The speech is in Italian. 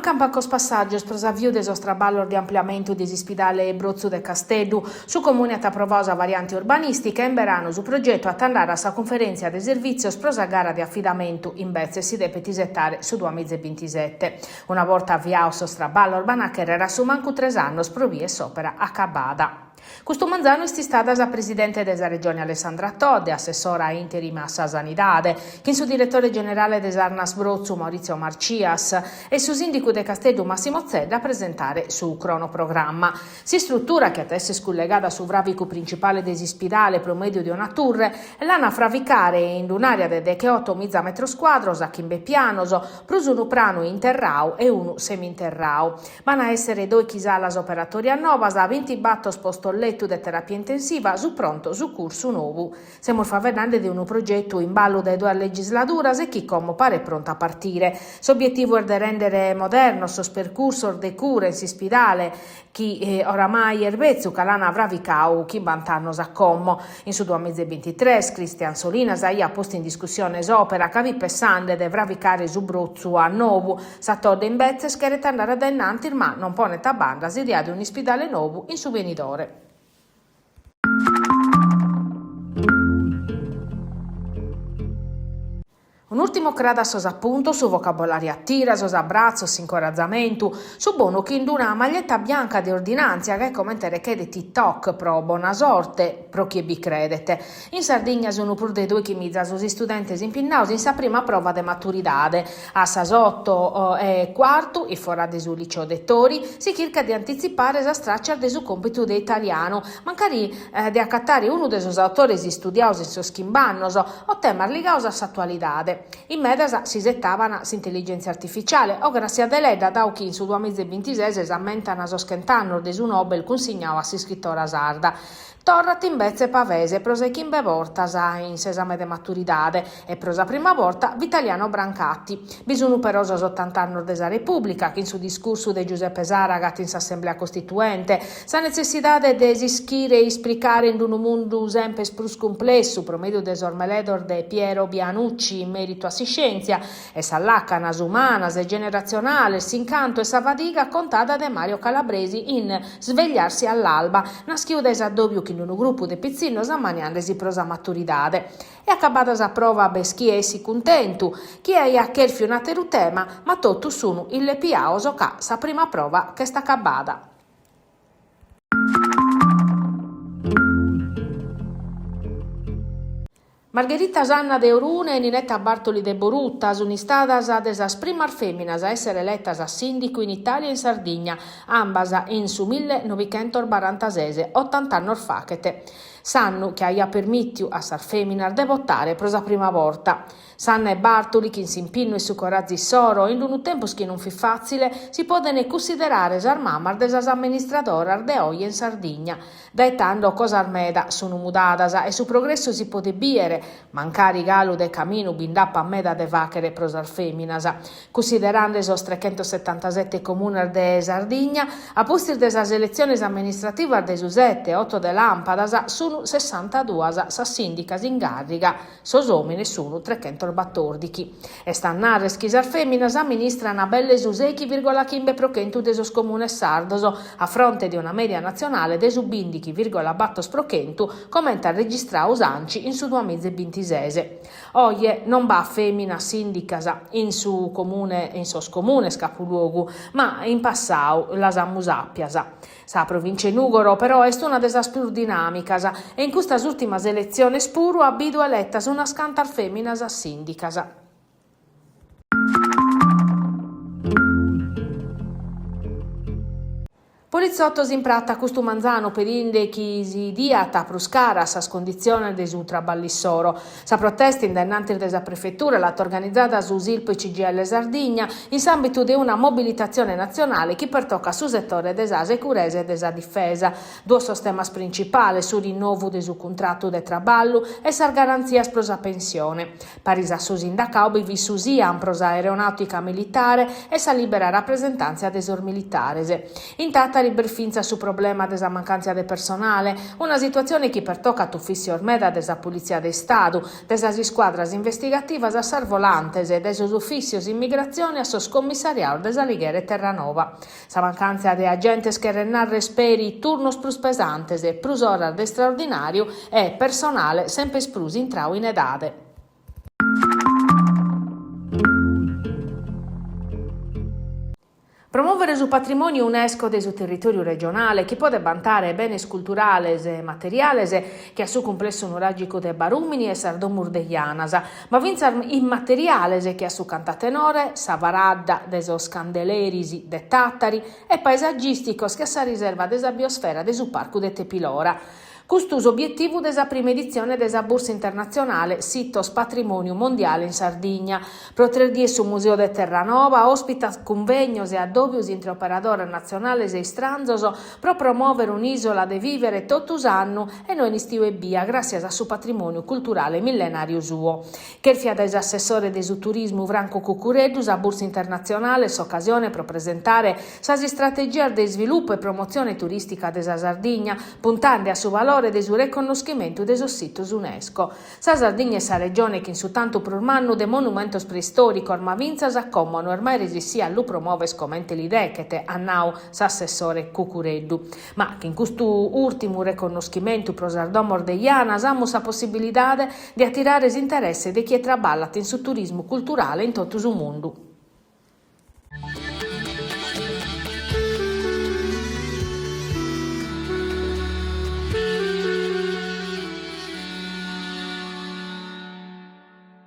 Mancan pancos passaggios pros avvio de sostraballo di ampliamento di Ispidale Brozzu de Casteddu, su comune a proposa varianti urbanistica in verano su progetto a tandare a sa conferenza de servizios prosa gara di affidamento in Bezze si deve tisettare su 2027. Una volta avviato sostraballo urbanacher era su manco 3 anni sprovie s'opera accabada. Questo manzano è stata la presidente della regione Alessandra Todde, assessora interima a sa sanidade, che il suo direttore generale dell'Arnas Brozzu Maurizio Marcias e su sindaco de Casteddu Massimo Zedda a presentare su cronoprogramma. Si struttura che attesse scollegata su vravico principale dell'Ispidale promedio di una torre e l'ana fravicare in un'area de che 8 mezza metro quadros a Chimbe Pianoso, plus uno prano interrao e uno seminterrao. Vanno a essere 2 chisalas operatori a novas a 20 battos posto letto di terapia intensiva su pronto su curso nuovo. Siamo favernando di un progetto in ballo da 2 legislaturas e chi come pare pronto a partire. L'obiettivo è di rendere moderno sos percorso de cure in Ispidale chi oramai erbezzu calana avrà vicau chi bantannos a commo. In su 2023 Cristian Solinas ha posto in discussione s'opera che vi pessande dovrà vicare su Brozzu a Novu. Satodde in Bezze schereta andare ad innantir ma non pone tabanda si dia di un Ispidale nuovo in su venidore. Un ultimo crada sos appunto su vocabolario a tira, sos abbraccios, incoraggiamento, su bono che induna una maglietta bianca di ordinanza che commentere che di TikTok pro buona sorte, pro chi vi credete. In Sardegna sono pur dei 2 che mizza sus studenti impinnausi in sa prima prova de maturidade. A Sasotto e quarto, e fora de su liceo dettori, si cerca di anticipare sa straccia de su compito de italiano, mancari di accattare uno de sus autori studiausi in sos schimbannos o temar ligaus a s'attualidade. In Medasa si settavano l'intelligenza artificiale, o grazie a Deleda da chi in su 2026 esammentano soschentano de su Nobel consegnava a si scrittora sarda. Torrat in Bezze Pavese, prosa chimbe vortas in sesame de maturidade e prosa prima volta Vitaliano Brancatti. Bisogno peroso 80 anni della Repubblica, che in su discorso de Giuseppe Saragat in s'Assemblea Costituente, sa necessità de esischire e isplicare in un mondo sempre plus complesso, promedio de sormeledor de Piero Bianucci in merito a si scienza, e s'allaccanas umanas e generazionale, s'incanto e s'avadiga contata de Mario Calabresi in Svegliarsi all'alba, naschiudes a doppio che in un gruppo de pizzinos ammaniandesi prosa maturidade. E accabadas a prova beschi essi contentu, chi è a cherfi un ateru tema, ma tottu sono il piaoso ca sa prima prova che sta accabada. Margherita Gianna de Orune e Ninetta Bartoli de Borutta sono istadas desas primar feminas a essere elettas a sindaco in Italia e in Sardegna, ambas in su 1946, 80 anni orfachete. Sanno che aia permittiu a sar feminar de votare prosa prima volta. Sanna e Bartoli, che in simpinno e su corazzi soro, in un tempo che non fi facile, si podene considerare sar mamar desas amministradoras de oie in Sardegna. Daetando cosa armeda sono mudadas e su progresso si pode biere, mancari galu de camino bindappa a meda de vachere prosar feminas. Considerando esos 377 comuni de Sardegna, a postir desas elezioni amministrative de su 7-8 de lampadas, sono 62 sa sindicas in garriga, sos omine sono 314. E stannare schisar feminas amministrano a belle su 6,5 procento de sos comunes sardoso, a fronte di una media nazionale de su 20,8 procento, commenta registraus anci in su 2026. Oie non va femmina sindicas in su comune, in sos comunes capoluogu, ma in passau las ammusappias. Sa provincia in Ugoro però è una desas più dinamicas e in questas ultimas elezioni puru abidu elettas una scantar feminas a sindicas. Poliziottos in pratta custu manzano per inde chi si diata pruscara sa condizione de su traballissoro. Sa protesta indennante desa prefettura l'ha organizzata su SILP e CGL Sardegna in ambito di una mobilitazione nazionale che pertocca su settore desa sicurezza e desa difesa. 2 sostemas principali su rinnovo de su contratto de traballo e sa garanzia prosa pensione. Parisa su sindacau vi su SIAM prosa aeronautica militare e sa libera rappresentanza desor militares. Intatta riberfinza su problema della mancanza di personale, una situazione che pertocca a uffici ormeda della Polizia di Stato, della squadras investigativas a Sarvolantes e dei uffici immigrazione a commissariato della Lighere Terranova. La mancanza di agentes che renarre speri turnos plus pesantes e plus horas de straordinario e personale sempre sprus intrau in edade. Promuovere su patrimonio UNESCO del suo territorio regionale, che può vantare beni culturali e materiali che a suo complesso nuragico de Barumini e Sardomur de Ianasa, ma vinzar immateriali che a su cantatenore, Savaradda, deso scandelerisi de Tattari e paesaggisticos che a sa riserva desa biosfera de su parco de Tepilora. Custus obiettivo della prima edizione della Borsa Internazionale Sitos Patrimonio Mondiale in Sardegna. Pro 3 giorni su Museo de Terranova ospita convegnos e addobios intra operadores nazionales e stranzos pro promuovere un'isola de vivere totus annu e noi in stiu e bia grazie a suo patrimonio culturale millenario suo. Che fia des assessore de su turismo Franco Cucureddus a Borsa Internazionale s'occasione pro presentare sa strategia de sviluppo e promozione turistica della Sardegna, puntando a su valore del suo riconoscimento del suo sito UNESCO. Sa Sardegna è sa regione che in su tanto prurmanno de monumentos preistorico orma vinzas accomono ormai resissia lu promuove scomente l'idea che te annau s'assessore Cucureddu. Ma che in questo ultimo riconoscimento pro Sardomor de Iana amus la possibilità di attirare l'interesse di chi traballat in su turismo culturale in tutto il mondo.